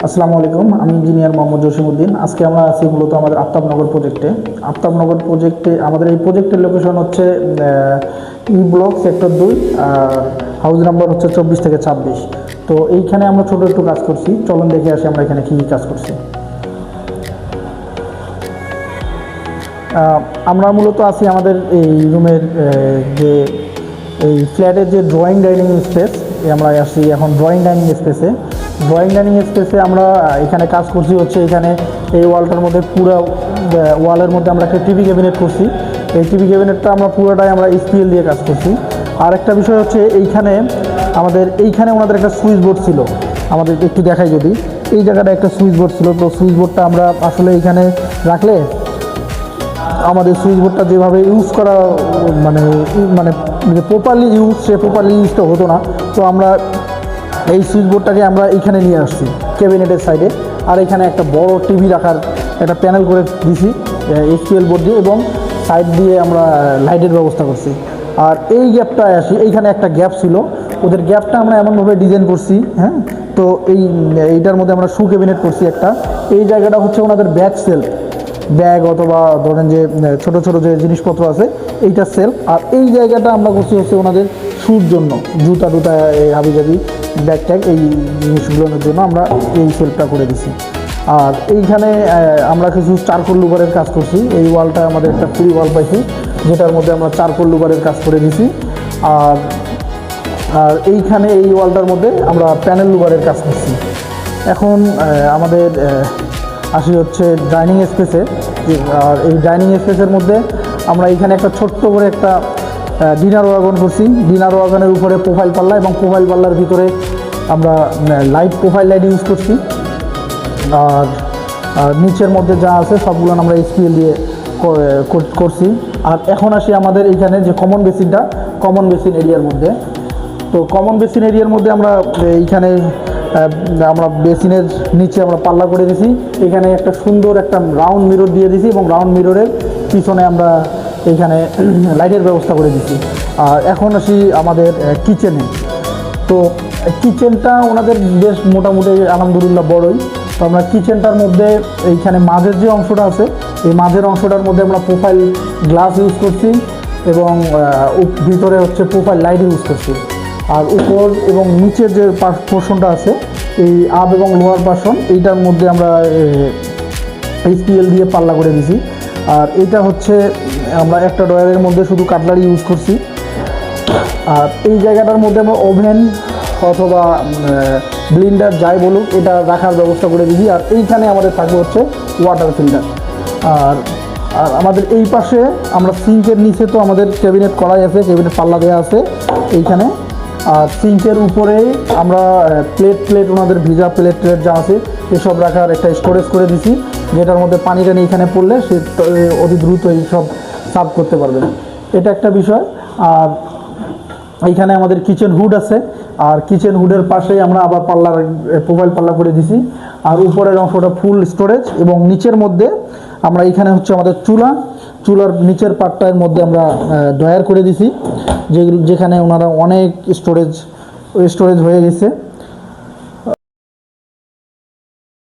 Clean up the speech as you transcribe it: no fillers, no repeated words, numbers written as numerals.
আসসালামু আলাইকুম, আমি ইঞ্জিনিয়ার মোহাম্মদ জসিমউদ্দিন। আজকে আমরা আছি মূলত আমাদের আফতাবনগর প্রজেক্টে। আফতাবনগর প্রজেক্টে আমাদের এই প্রজেক্টের লোকেশন হচ্ছে E block sector 2, house number হচ্ছে 24 থেকে 26। তো এইখানে আমরা ছোট একটু কাজ করছি, চলুন দেখে আসি আমরা এখানে কী কী কাজ করছি। আমরা মূলত আছি আমাদের এই রুমের যে এই ফ্ল্যাটের যে ড্রয়িং ডাইনিং স্পেস, আমরা আসছি এখন ড্রয়িং ডাইনিং স্পেসে। ড্রয়িং ডাইনিং স্পেসে আমরা এখানে কাজ করছি হচ্ছে এখানে এই ওয়ালটার মধ্যে পুরো ওয়ালের মধ্যে আমরা একটা টিভি ক্যাবিনেট করছি। এই টিভি ক্যাবিনেটটা আমরা পুরোটাই আমরা স্পিএল দিয়ে কাজ করছি। আর একটা বিষয় হচ্ছে এইখানে ওনাদের একটা সুইচ বোর্ড ছিল, আমাদের একটু দেখাই যদি। এই জায়গাটা একটা সুইচ বোর্ড ছিল, তো সুইচ বোর্ডটা আমরা আসলে এইখানে রাখলে আমাদের সুইচ বোর্ডটা যেভাবে ইউজ করা মানে প্রপারলি ইউজটা হতো না। তো আমরা এই সুইচ বোর্ডটাকে আমরা এইখানে নিয়ে আসছি ক্যাবিনেটের সাইডে। আর এখানে একটা বড় টিভি রাখার একটা প্যানেল করে দিছি এসপিএল বোর্ড দিয়ে, এবং সাইড দিয়ে আমরা লাইটের ব্যবস্থা করছি। আর এই গ্যাপটায় আসি, এইখানে একটা গ্যাপ ছিল, ওদের গ্যাপটা আমরা এমনভাবে ডিজাইন করছি। হ্যাঁ, তো এইটার মধ্যে আমরা শু ক্যাবিনেট করছি একটা। এই জায়গাটা হচ্ছে ওনাদের ব্যাগ সেলফ, ব্যাগ অথবা ধরেন যে ছোট ছোট যে জিনিসপত্র আছে এইটা সেলফ। আর এই জায়গাটা আমরা করছি হচ্ছে ওনাদের শুর জন্য, জুতা টুতা হাবিজাবি ব্যাগ ট্যাগ এই জিনিসগুলোর জন্য আমরা এই সেলফটা করে দিছি। আর এইখানে আমরা কিছু চারকোল লুবারের কাজ করছি। এই ওয়ালটা আমাদের একটা ফ্রি ওয়াল পাইছি, যেটার মধ্যে আমরা চারকোল লুবারের কাজ করে দিছি। আর এইখানে এই ওয়ালটার মধ্যে আমরা প্যানেল লুবারের কাজ করছি। এখন আমাদের আসি হচ্ছে ডাইনিং স্পেসে। আর এই ডাইনিং স্পেসের মধ্যে আমরা এইখানে একটা ছোট্ট করে একটা ডিনার ওয়াগন করছি। ডিনার ওয়াগনের উপরে প্রোফাইল পাল্লা, এবং প্রোফাইল পাল্লার ভিতরে আমরা প্রোফাইল লাইট ইউজ করছি। আর নিচের মধ্যে যা আছে সবগুলো আমরা এসপিএল দিয়ে করছি। আর এখন আসি আমাদের এইখানে যে কমন বেসিন এরিয়ার মধ্যে। তো কমন বেসিন এরিয়ার মধ্যে আমরা এইখানে আমরা বেসিনের নিচে আমরা পাল্লা করে দিছি। এখানে একটা সুন্দর একটা রাউন্ড মিরর দিয়ে দিছি, এবং রাউন্ড মিররের পিছনে আমরা এইখানে লাইটের ব্যবস্থা করে দিছি। আর এখন আসি আমাদের কিচেনে। তো কিচেনটা ওনাদের বেশ মোটামুটি আলহামদুলিল্লাহ বড়ই। তো আমরা কিচেনটার মধ্যে এইখানে মাঝের যে অংশটা আছে, এই মাঝের অংশটার মধ্যে আমরা প্রোফাইল গ্লাস ইউজ করছি, এবং ভিতরে হচ্ছে প্রোফাইল লাইট ইউজ করছি। আর উপর এবং নিচের যে পোর্শনটা আছে, এই আপ এবং লোয়ার পোর্শন, এইটার মধ্যে আমরা এইচপিএল দিয়ে পাল্লা করে দিছি। আর এইটা হচ্ছে আমরা একটা ড্রয়ারের মধ্যে শুধু কাটলারি ইউজ করছি। আর এই জায়গাটার মধ্যে আমরা ওভেন অথবা ব্লেন্ডার যাই বলুক এটা রাখার ব্যবস্থা করে দিছি। আর এইখানে আমাদের থাকবে হচ্ছে ওয়াটার ফিল্টার। আর আমাদের এই পাশে আমরা সিঙ্কের নিচে তো আমাদের ক্যাবিনেট করাই আছে, ক্যাবিনেট পাল্লা দেওয়া আছে এইখানে। আর সিঙ্কের উপরেই আমরা প্লেট ওনাদের ভিজা প্লেট যা আছে এসব রাখার একটা স্টোরেজ করে দিছি, যেটার মধ্যে পানি টানি এখানে পড়লে সে অতি দ্রুত এইসব সার্ভ করতে পারবে। এটা একটা বিষয়। আর এইখানে আমাদের কিচেন হুড আছে, আর কিচেন হুডের পাশেই আমরা আবার প্রোফাইল পাল্লা করে দিছি। আর উপরের অংশটা ফুল স্টোরেজ, এবং নিচের মধ্যে আমরা এইখানে হচ্ছে আমাদের চুলার নিচের পার্টটার মধ্যে আমরা ড্রয়ার করে দিছি, যেখানে ওনারা অনেক স্টোরেজ হয়ে গেছে।